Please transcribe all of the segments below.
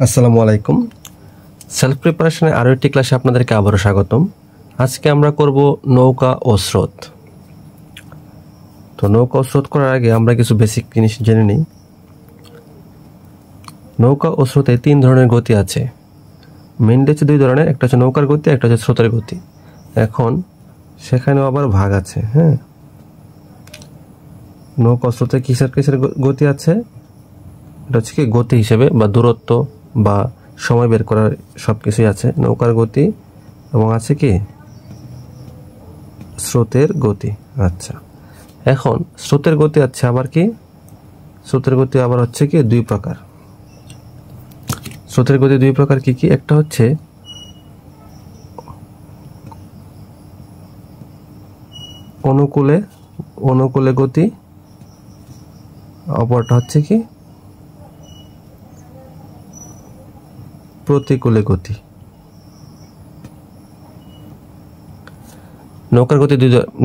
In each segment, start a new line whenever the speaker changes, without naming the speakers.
আসসালামু আলাইকুম। সেলফ প্রিপারেশনের আরও একটি ক্লাসে আপনাদেরকে আবারও স্বাগতম। আজকে আমরা করব নৌকা ও স্রোত। তো নৌকা ও স্রোত করার আগে আমরা কিছু বেসিক জিনিস জেনে নিই। নৌকা ও স্রোতে তিন ধরনের গতি আছে। মেইনলি হচ্ছে দুই ধরনের, একটা হচ্ছে নৌকার গতি, একটা হচ্ছে স্রোতের গতি। এখন সেখানেও আবার ভাগ আছে। নৌকা ও স্রোতে কিসের কিসের গতি আছে? এটা হচ্ছে কি গতি হিসেবে বা দূরত্ব বা সময় বের করার সব কিছুই আছে নৌকার গতি, এবং আছে কি স্রোতের গতি। আচ্ছা, এখন স্রোতের গতি আছে আবার কি, স্রোতের গতি আবার হচ্ছে কি দুই প্রকার। স্রোতের গতি দুই প্রকার কি কি? একটা হচ্ছে অনুকূলে অনুকূলে গতি, অপরটা হচ্ছে কি প্রতিকূলে গতি। নৌকার গতি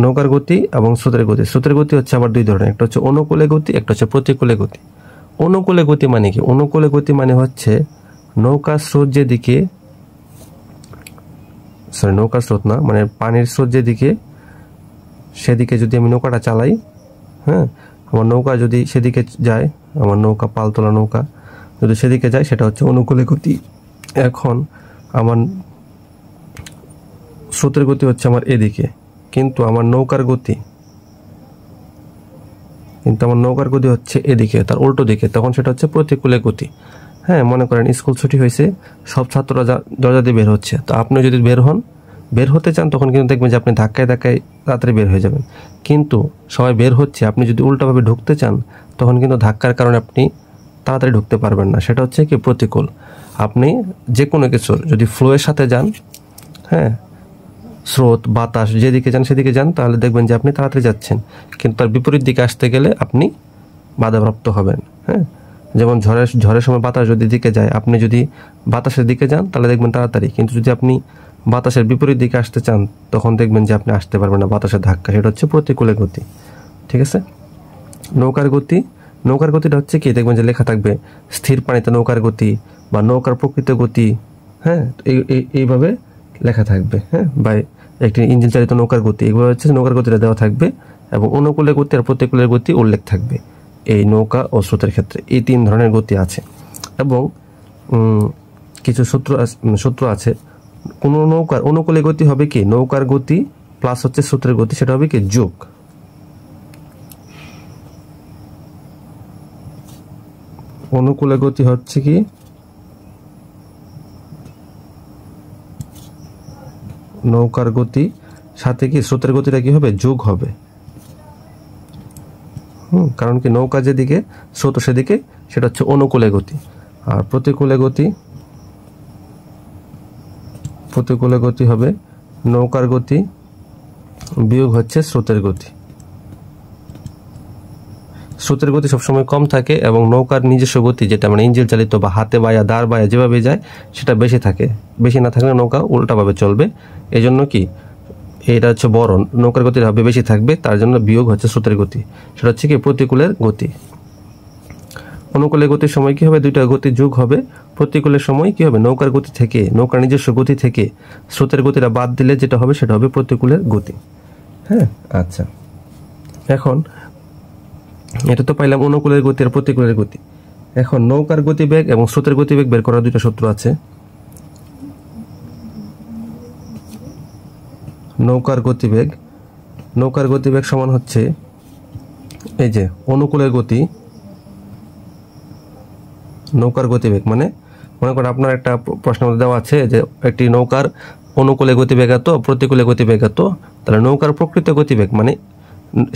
নৌকার গতি এবং স্রোতের গতি। স্রোতের গতি হচ্ছে আবার দুই ধরনের, একটা হচ্ছে অনুকূলে গতি, একটা হচ্ছে প্রতিকূলে গতি। অনুকূলে গতি মানে কি? অনুকূলে গতি মানে হচ্ছে নৌকার স্রোত যেদিকে, নৌকার স্রোত না, মানে পানির স্রোত যেদিকে, সেদিকে যদি আমি নৌকাটা চালাই, আমার নৌকা যদি সেদিকে যায়, আমার নৌকা পালতোলা নৌকা যদি সেদিকে যায়, সেটা হচ্ছে অনুকূলে গতি। এখন আমার স্রোতের গতি হচ্ছে আমার এদিকে, কিন্তু আমার নৌকার গতি হচ্ছে এদিকে, তার উল্টো দিকে, তখন সেটা হচ্ছে প্রতিকূলে গতি। মনে করেন স্কুল ছুটি হয়েছে, সব ছাত্ররা দরজা দিয়ে বের হচ্ছে, তো আপনি যদি বের হতে চান, তখন কিন্তু দেখবেন যে আপনি ধাক্কায় ধাক্কায় তাড়াতাড়ি বের হয়ে যাবেন। কিন্তু সবাই বের হচ্ছে, আপনি যদি উল্টাভাবে ঢুকতে চান, তখন কিন্তু ধাক্কার কারণে আপনি তাড়াতাড়ি ঢুকতে পারবেন না, সেটা হচ্ছে কি প্রতিকূল। আপনি যে কোনো কিছুর যদি ফ্লোয়ের সাথে যান, স্রোত বাতাস যেদিকে যান সেদিকে যান, তাহলে দেখবেন যে আপনি তাড়াতাড়ি যাচ্ছেন, কিন্তু তার বিপরীত দিকে আসতে গেলে আপনি বাধাপ্রাপ্ত হবেন। যেমন ঝড়ের সময় বাতাস যদি দিকে যায়, আপনি যদি বাতাসের দিকে যান তাহলে দেখবেন তাড়াতাড়ি, কিন্তু যদি আপনি বাতাসের বিপরীত দিকে আসতে চান, তখন দেখবেন যে আপনি আসতে পারবেন না, বাতাসের ধাক্কা। সেটা হচ্ছে প্রতিকূলে গতি। ঠিক আছে। নৌকার গতিটা হচ্ছে কি, দেখবেন যে লেখা থাকবে স্থির পানিতে নৌকার গতি বা নৌকার প্রকৃত গতি। এইভাবে লেখা থাকবে। বা একটি ইঞ্জিন চালিত নৌকার গতি, এগুলো হচ্ছে নৌকার গতিটা দেওয়া থাকবে, এবং অনুকূলে গতি আর প্রতিকূলের গতি উল্লেখ থাকবে। এই নৌকা ও স্রোতের ক্ষেত্রে এই তিন ধরনের গতি আছে, এবং কিছু সূত্র আছে। কোন নৌকার অনুকূলে গতি হবে কি নৌকার গতি প্লাস হচ্ছে স্রোতের গতি, সেটা হবে কি যোগ। অনুকূলে গতি হচ্ছে কি নৌকার গতি সাথে কি স্রোতের গতিটা কি হবে, যোগ হবে। কারণ কি নৌকা যেদিকে স্রোত সেদিকে, সেটা হচ্ছে অনুকূলে গতি। আর প্রতিকূলে গতি হবে নৌকার গতি বিয়োগ হচ্ছে স্রোতের গতি। স্রোতের গতি সবসময় কম থাকে, এবং নৌকার নিজস্ব গতি যেটা মানে ইঞ্জিন চালিত বা হাতে বায়া দাঁড় বায়া যেভাবে যায়, সেটা বেশি থাকে। বেশি না থাকলে নৌকা উল্টাভাবে চলবে। এই জন্য কি এটা হচ্ছে বড়, নৌকার গতির হবে বেশি থাকবে, তার জন্য বিয়োগ হচ্ছে স্রোতের গতি, সেটা হচ্ছে কি প্রতিকূলের গতি। অনুকূলের গতির সময় কি হবে, দুইটা গতি যোগ হবে। প্রতিকূলের সময় কি হবে, নৌকার গতি থেকে, নৌকার নিজস্ব গতি থেকে স্রোতের গতিটা বাদ দিলে যেটা হবে, সেটা হবে প্রতিকূলের গতি। আচ্ছা, এখন এটা তো পাইলাম অনুকূলের গতি আর প্রতিকূলের গতি। এখন নৌকার গতিবেগ এবং স্রোতের গতিবেগ বের করার দুইটা সূত্র আছে। নৌকার গতিবেগ সমান হচ্ছে এই যে অনুকূলের গতি, নৌকার গতিবেগ মানে মনে করেন আপনার একটা প্রশ্নের মধ্যে দেওয়া আছে যে একটি নৌকার অনুকূলে গতিবেগ এত, প্রতিকূলে গতিবেগ এত, তাহলে নৌকার প্রকৃত গতিবেগ মানে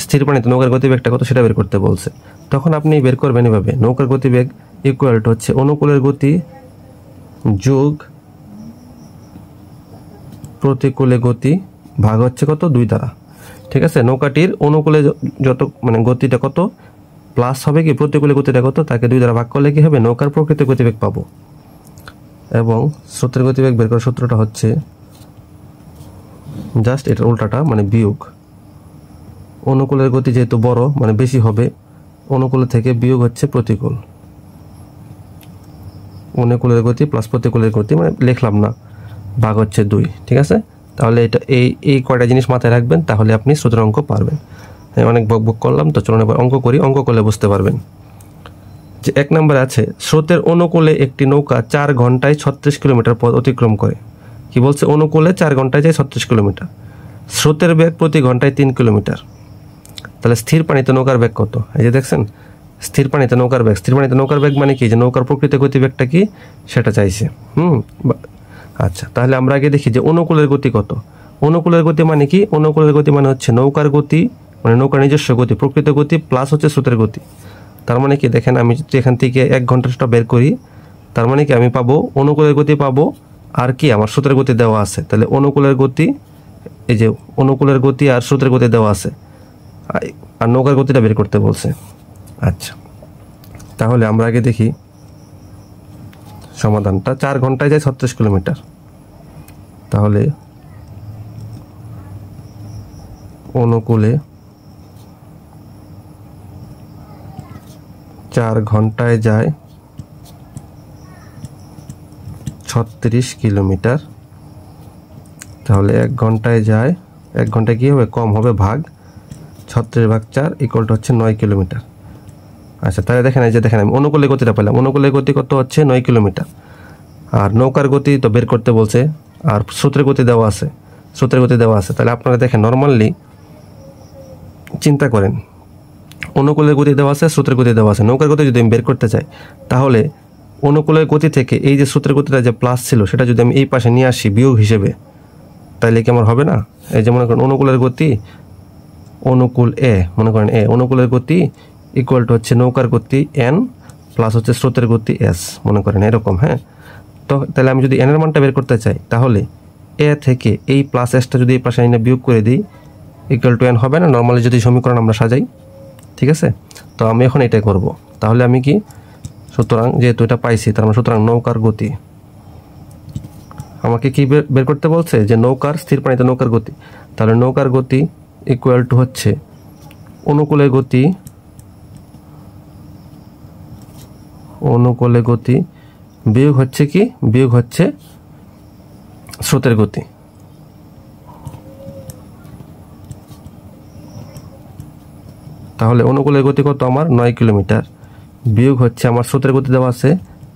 স্থির পানিতে নৌকার গতিবেগটা কত সেটা বের করতে বলছে। তখন আপনি বের করবেন এভাবে, নৌকার গতিবেগ ইকুয়াল টু হচ্ছে অনুকূলের গতি যোগ প্রতিকূলে গতি ভাগ হচ্ছে কত, 2 দ্বারা। ঠিক আছে। নৌকাটির অনুকূলে যত মানে গতিটা কত প্লাস হবে কি প্রতিকূলে গতিটা কত, তাকে 2 দ্বারা ভাগ করলে কি হবে, নৌকার প্রকৃত গতিবেগ পাবো। এবং স্রোতের গতিবেগ বের করার সূত্রটা হচ্ছে জাস্ট এটা উল্টাটা, মানে বিয়োগ। অনুকূলের গতি যেহেতু বড় মানে বেশি হবে, অনুকূল থেকে বিয়োগ হচ্ছে প্রতিকূল। অনুকূলের গতি প্লাস প্রতিকূলের গতি, মানে লিখলাম না, ভাগ হচ্ছে 2, ঠিক আছে। তাহলে এটা এই কয়টা জিনিস মাথায় রাখবেন, তাহলে আপনি স্রোতের অঙ্ক পারবেন। অনেক বক করলাম, তো চলুন এবার অঙ্ক করি। অঙ্ক করলে বুঝতে পারবেন যে 1 নম্বরে আছে স্রোতের অনুকূলে একটি নৌকা 4 ঘন্টায় 36 কিলোমিটার পথ অতিক্রম করে। কি বলছে? অনুকূলে 4 ঘন্টায় যায় 36 কিলোমিটার, স্রোতের বেগ প্রতি ঘন্টায় 3 কিলোমিটার। তাহলে স্থির পানিতে নৌকার বেগ কত? এই যে দেখছেন, স্থির পানিতে নৌকার বেগ। স্থির পানিতে নৌকার বেগ মানে কি? যে নৌকার প্রকৃত গতিবেগটা কি সেটা চাইছে। আচ্ছা, তাহলে আমরা আগে দেখি যে অনুকূলের গতি কত। অনুকূলের গতি মানে কি? অনুকূলের গতি মানে হচ্ছে নৌকার গতি, মানে নৌকার নিজস্ব গতি, প্রকৃত গতি প্লাস হচ্ছে স্রোতের গতি। তার মানে কি? দেখেন, আমি যদি এখান থেকে 1 ঘন্টাটা বের করি, তার মানে কি আমি পাবো অনুকূলের গতি পাবো, আর কি আমার স্রোতের গতি দেওয়া আছে। তাহলে অনুকূলের গতি, এই যে অনুকূলের গতি আর স্রোতের গতি দেওয়া আছে, আর নৌকার গতিটা বের করতে বলছে। আচ্ছা, তাহলে আমরা আগে দেখি সমাধানটা। 4 ঘন্টায় যায় 36 কিলোমিটার, তাহলে অনুকূলে 4 ঘন্টায় যায় 36 কিলোমিটার, তাহলে 1 ঘন্টায় যায়, 1 ঘন্টায় কি হবে? কম হবে, ভাগ 36/4 ইকুয়াল টু হচ্ছে 9 কিলোমিটার। আচ্ছা, তাহলে দেখেন, এই যে দেখেন আমি অনুকূলের গতিটা পেলাম। অনুকূলের গতি কত হচ্ছে? 9 কিলোমিটার। আর নৌকার গতি তো বের করতে বলছে, আর স্রোতের গতি দেওয়া আছে, স্রোতের গতি দেওয়া আছে। তাহলে আপনারা দেখেন, নর্মালি চিন্তা করেন, অনুকূলের গতি দেওয়া আছে, স্রোতের গতি দেওয়া আছে। নৌকার গতি যদি আমি বের করতে চাই, তাহলে অনুকূলের গতি থেকে এই যে স্রোতের গতিটা যে প্লাস ছিল, সেটা যদি আমি এই পাশে নিয়ে আসি বিয়োগ হিসেবে, তাহলে কি আমার হবে না? এই যে মনে করেন অনুকূলের গতি, অনুকূল এ, মনে করেন এ, অনুকূলের গতি ইকুয়াল টু হচ্ছে নৌকার গতি n প্লাস হচ্ছে স্রোতের গতি s, মনে করেন এরকম। হ্যাঁ, তো তাহলে আমি যদি n এর মানটা বের করতে চাই, তাহলে এ থেকে এই প্লাস এসটা যদি এই পাশে এনে বিয়োগ করে দিই, ইকুয়াল টু n হবে না? নর্মালি যদি সমীকরণ আমরা সাজাই, ঠিক আছে। তো আমি এখন এটাই করব। তাহলে আমি কি, সুতরাং যেহেতু এটা পাইছি, তার মানে সুতরাং নৌকার গতি আমাকে কি বের করতে বলছে? যে নৌকার, স্থির পানিতে নৌকার গতি। তাহলে নৌকার গতি ইকুয়াল টু হচ্ছে অনুকূলের গতি, অনুকূলে গতি বিয়োগ হচ্ছে কি? বিয়োগ হচ্ছে স্রোতের গতি। তাহলে অনুকূলের গতি কত আমার? 9 কিলোমিটার, বিয়োগ হচ্ছে আমার স্রোতের গতি দেওয়া আছে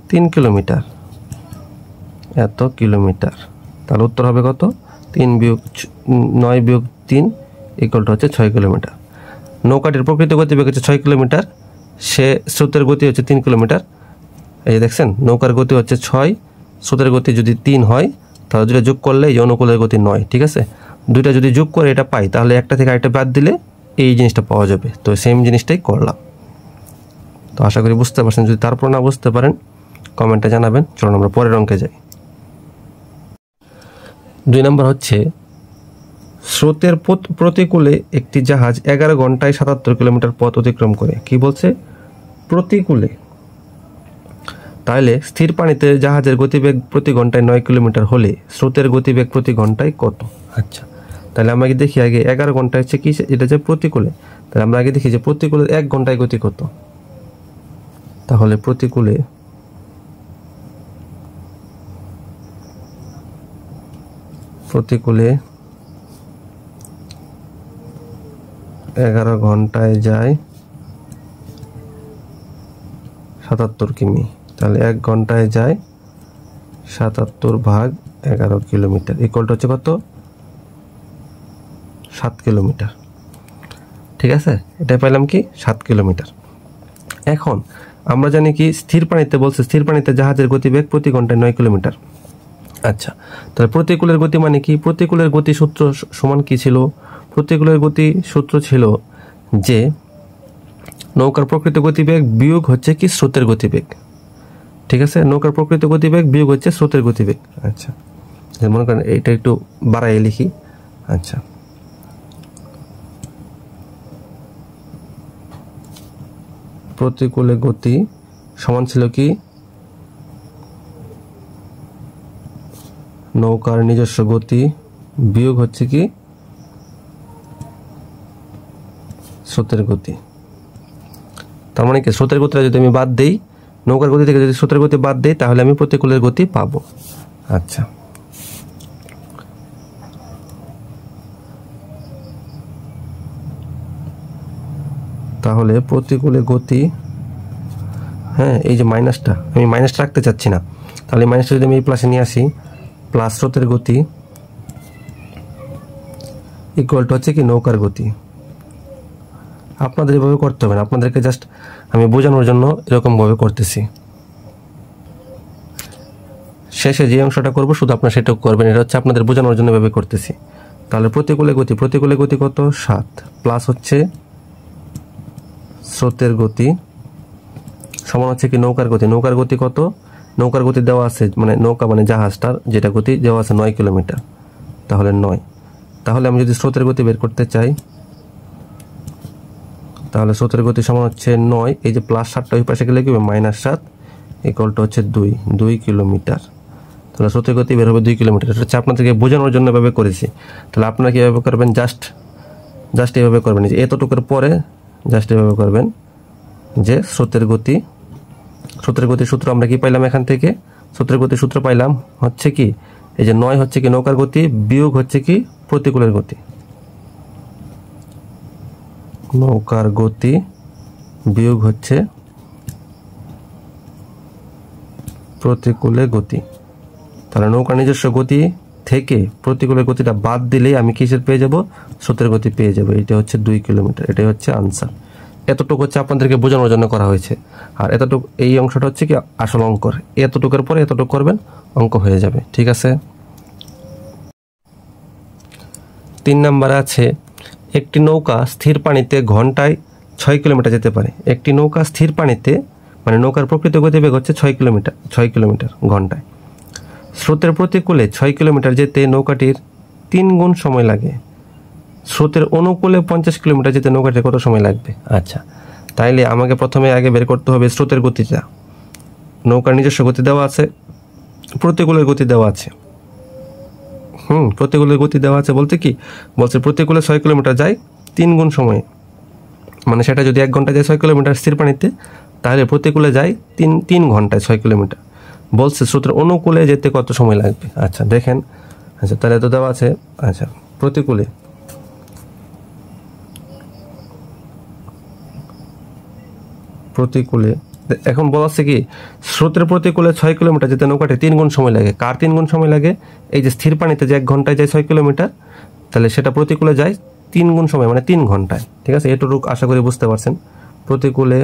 3 কিলোমিটার, এত কিলোমিটার। তাহলে উত্তর হবে কত? 9 বিয়োগ 3 ইকুয়াল টু হচ্ছে 6 কিলোমিটার। নৌকাটির প্রকৃত গতিবেগ হচ্ছে 6 কিলোমিটার, সে স্রোতের গতি হচ্ছে 3 কিলোমিটার। এই যে দেখছেন, নৌকার গতি হচ্ছে 6, স্রোতের গতি যদি 3 হয়, তাহলে দুটো যোগ করলে এই যে অনুকূলের গতি 9, ঠিক আছে। দুইটা যদি যোগ করে এটা পাই, তাহলে একটা থেকে আরেকটা বাদ দিলে এই জিনিসটা পাওয়া যাবে। তো সেম জিনিসটাই করলাম। তো আশা করি বুঝতে পারছেন। যদি তারপর না বুঝতে পারেন, কমেন্টে জানাবেন। চলুন আমরা পরের অঙ্কে যাই। 2 নম্বর হচ্ছে স্রোতের প্রতিকূলে একটি জাহাজ 11 ঘন্টায় 77 কিলোমিটার পথ অতিক্রম করে। কি বলছে? প্রতিকূলে। তাহলে স্থির পানিতে জাহাজের গতিবেগ প্রতি ঘন্টায় 9 কিলোমিটার হলে স্রোতের গতিবেগ প্রতি ঘন্টায় কত? আচ্ছা, তাহলে আমরা দেখি আগে 11 ঘন্টা হচ্ছে কি, এটা যে প্রতিকূলে। তাহলে আমরা আগে দেখি যে প্রতিকূলে 1 ঘন্টায় গতি কত। তাহলে প্রতিকূলে প্রতিকূলে 11 ঘন্টায় যায় 77 কিমি। তাহলে 1 ঘন্টায় যায় 77/11 কিলোমিটার ইকুয়াল টু হচ্ছে কত? 7 কিলোমিটার। ঠিক আছে, এটা পাইলাম কি? 7 কিলোমিটার। এখন আমরা জানি কি, স্থির পানিতে বলছে, স্থির পানিতে জাহাজের গতিবেগ প্রতি ঘন্টায় 9 কিলোমিটার। আচ্ছা, তাহলে প্রতিকূলের গতি মানে কি? প্রতিকূলের গতি সূত্র সমান কি ছিল? প্রতিকূলের গতি সূত্র ছিল যে নৌকার প্রকৃত গতিবেগ বিয়োগ হচ্ছে কি স্রোতের গতিবেগ। ঠিক আছে, নৌকার প্রকৃত গতিবেগ বিয়োগ হচ্ছে স্রোতের গতিবেগ। আচ্ছা, মনে করেন এটা একটু বাড়াই লিখি। আচ্ছা, প্রতিকূলে গতি সমান ছিল কি নৌকার নিজস্ব গতি বিয়োগ হচ্ছে কি স্রোতের গতি। তার মানে কি, স্রোতের গতিটা যদি আমি বাদ দেই, নৌকার গতি থেকে যদি স্রোতের গতি বাদ দেই তাহলে আমি প্রতিকূলের গতি পাবো। আচ্ছা, তাহলে প্রতিকূলে গতি, হ্যাঁ এই যে মাইনাসটা, আমি মাইনাসটা রাখতে চাচ্ছি না, তাহলে মাইনাসটা যদি আমি এই প্লাসে নিয়ে আসি, প্লাস স্রোতের গতি ইকুয়াল টু হচ্ছে কি নৌকার গতি। আপনাদের এভাবে করতে হবে না, আপনাদেরকে জাস্ট আমি বোঝানোর জন্য এরকমভাবে করতেছি। শেষে যে অংশটা করবো শুধু আপনার সেটা করবেন, এটা হচ্ছে আপনাদের বোঝানোর জন্য এভাবে করতেছি। তাহলে প্রতিকূলে গতি কত 7 প্লাস হচ্ছে স্রোতের গতি সমান হচ্ছে কি নৌকার গতি কত, নৌকার গতি দেওয়া আছে, মানে নৌকা মানে জাহাজটার যেটা গতি দেওয়া আছে 9 কিলোমিটার, তাহলে 9। তাহলে আমি যদি স্রোতের গতি বের করতে চাই, তাহলে স্রোতের গতি সমান হচ্ছে 9, এই যে প্লাস 7টা ওই পাশে গেলে কি হবে -7 ইকুয়াল টু হচ্ছে 2 কিলোমিটার। তাহলে স্রোতের গতি বের হবে 2 কিলোমিটার। এটা হচ্ছে আপনাদেরকে বোঝানোর জন্য এভাবে করেছি। তাহলে আপনারা কীভাবে করবেন, জাস্ট এভাবে করবেন, যে এতটুকুর পরে জাস্ট এভাবে করবেন যে স্রোতের গতির সূত্র আমরা কি পাইলাম এখান থেকে, স্রোতের গতির সূত্র পাইলাম হচ্ছে কি এই যে 9 হচ্ছে কি নৌকার গতি বিয়োগ হচ্ছে কি প্রতিকূলের গতি, নৌকার গতি বিয়োগ হচ্ছে প্রতিকূলের গতি। তাহলে নৌকার নিজস্ব গতি থেকে প্রতিকূলের গতিটা বাদ দিলেই আমি কিসের পেয়ে যাব, স্রোতের গতি পেয়ে যাব। এটা হচ্ছে 2 কিলোমিটার, এটাই হচ্ছে আনসার। এতটুকু হচ্ছে আপনাদেরকে বোঝানোর জন্য করা হয়েছে, আর এতটুকু এই অংশটা হচ্ছে কি আসল অঙ্কর, এতটুকুর পরে এতটুকু করবেন অঙ্ক হয়ে যাবে। ঠিক আছে। 3 নম্বরে আছে একটি নৌকা স্থির পানিতে ঘন্টায় 6 কিলোমিটার যেতে পারে। একটি নৌকা স্থির পানিতে, মানে নৌকার প্রকৃত গতিবেগ হচ্ছে 6 কিলোমিটার ঘন্টায়। স্রোতের প্রতিকূলে 6 কিলোমিটার যেতে নৌকাটির 3 গুণ সময় লাগে। স্রোতের অনুকূলে 50 কিলোমিটার যেতে নৌকাটির কত সময় লাগবে? আচ্ছা, তাইলে আমাকে প্রথমে আগে বের করতে হবে স্রোতের গতিটা। নৌকার নিজস্ব গতি দেওয়া আছে, প্রতিকূলের গতি দেওয়া আছে। প্রতিকূলের গতি দেওয়া আছে বলতে কি বলছে, প্রতিকূলে 6 কিলোমিটার যায় 3 গুণ সময়ে, মানে সেটা যদি 1 ঘন্টা যায় 6 কিলোমিটার স্থির পানিতে, তাহলে প্রতিকূলে যায় 3 ঘন্টায় 6 কিলোমিটার। বলছে স্রোতের অনুকূলে যেতে কত সময় লাগবে। আচ্ছা দেখেন, আচ্ছা তাহলে তো দেওয়া আছে, আচ্ছা প্রতিকূলে এখন বলা আছে কি স্রোতের প্রতিকূলে 6 কিলোমিটার যেতে নৌকাটি 3 গুণ সময় লাগে। কার 3 গুণ সময় লাগে? এই যে স্থির পানিতে যে 1 ঘন্টায় যায় 6 কিলোমিটার, তাহলে সেটা প্রতিকূলে যায় 3 গুণ সময়, মানে 3 ঘন্টায়। ঠিক আছে, এটুকু আশা করি বুঝতে পারছেন। প্রতিকূলে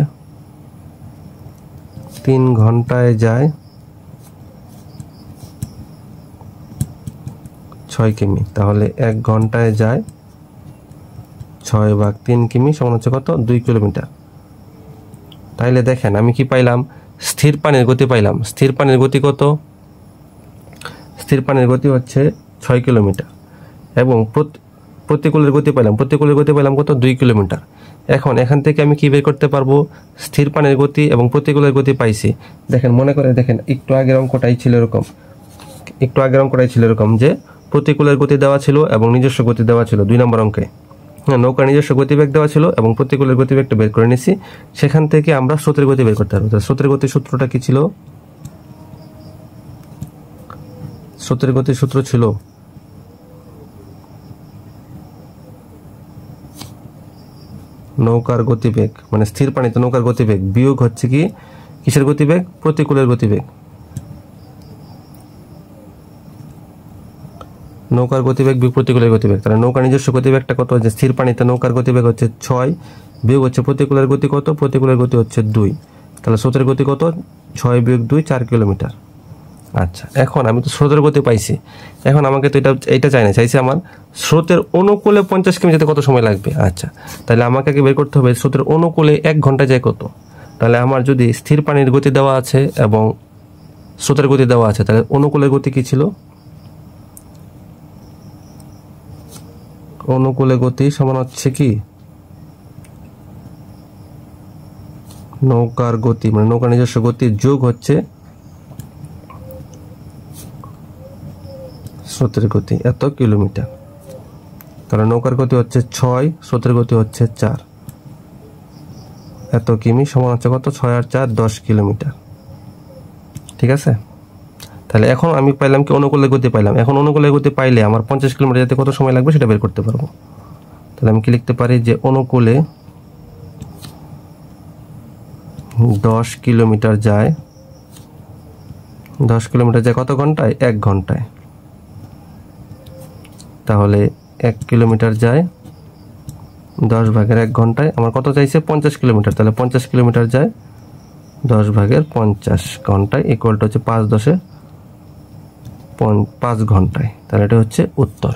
3 ঘন্টায় যায় 6 কিমি, তাহলে 1 ঘন্টায় যায় 6/3 কিমি সমান হচ্ছে কত? 2 কিলোমিটার। তাইলে দেখেন আমি কি পাইলাম, স্থির পানির গতি পাইলাম। স্থির পানির গতি কত? স্থির পানির গতি হচ্ছে 6 কিলোমিটার, এবং প্রতিকূলের গতি পাইলাম কত? 2 কিলোমিটার। এখান থেকে আমি কি বের করতে পারবো? স্থির পানির গতি এবং প্রতিকূলের গতি পাইছি। দেখেন মনে করে দেখেন, একটু আগের অঙ্কটাই ছিল এরকম যে প্রতিকূলের গতি দেওয়া ছিল এবং নিজস্ব গতি দেওয়া ছিল 2 নম্বর অঙ্কে। নৌকার নিজস্ব গতিবেগ দেওয়া ছিল এবং প্রতিকূলের গতিবেগটা বের করে নিছি। সেখান থেকে আমরা স্রোতের গতি বের করতে পারবো। স্রোতের গতির সূত্রটা কি ছিল? স্রোতের গতির সূত্র ছিল নৌকার গতিবেগ, মানে স্থির পানিতে নৌকার গতিবেগ বিয়োগ হচ্ছে কি কিসের গতিবেগ? প্রতিকূলের গতিবেগ। নৌকার গতিবেগ বিয়োগ প্রতিকূলের গতিবেগ। তাহলে নৌকার নিজস্ব গতিবেগটা কত? যে স্থির পানিতে নৌকার গতিবেগ হচ্ছে 6 বিয়োগ হচ্ছে প্রতিকূলের গতি কত? প্রতিকূলের গতি হচ্ছে 2। তাহলে স্রোতের গতি কত? 6 বিয়োগ 2 4 কিলোমিটার। আচ্ছা, এখন আমি তো স্রোতের গতি পাইছি, এখন আমাকে তো এটা চাইছে আমার স্রোতের অনুকূলে 50 কিমি যেতে কত সময় লাগবে। আচ্ছা, তাহলে আমাকে আগে বের করতে হবে স্রোতের অনুকূলে 1 ঘন্টা যায় কত। তাহলে আমার যদি স্থির পানির গতি দেওয়া আছে এবং স্রোতের গতি দেওয়া আছে, তাহলে অনুকূলের গতি কি ছিল? অনুকূলে গতি সমান হচ্ছে কি নৌকার গতি, মানে নৌকার নিজস্ব গতি যোগ হচ্ছে স্রোতের গতি এত কিলোমিটার। তাহলে নৌকার গতি হচ্ছে 6, স্রোতের গতি হচ্ছে 4, এত কিমি সমান হচ্ছে কত? 6 আর 4 10 কিলোমিটার। ঠিক আছে। তাহলে এখন আমি পাইলাম কি অনুকূলে গতি পাইলাম। এখন অনুকূলে গতি পাইলে আমার 50 কিলোমিটার যেতে কত সময় লাগবে সেটা বের করতে পারবো। তাহলে আমি কি লিখতে পারি যে অনুকূলে 10 কিলোমিটার যায়, 10 কিলোমিটার যায় কত ঘন্টায়? 1 ঘন্টায়। তাহলে 1 কিলোমিটার যায় 10 ভাগের 1 ঘন্টায়। আমার কত চাইছে? 50 কিলোমিটার। তাহলে 50 কিলোমিটার যায় 10 ভাগের 50 ঘন্টায় ইকুয়াল টু হচ্ছে 5 × 10 = 5 ঘন্টায়। তাহলে এটা হচ্ছে উত্তর।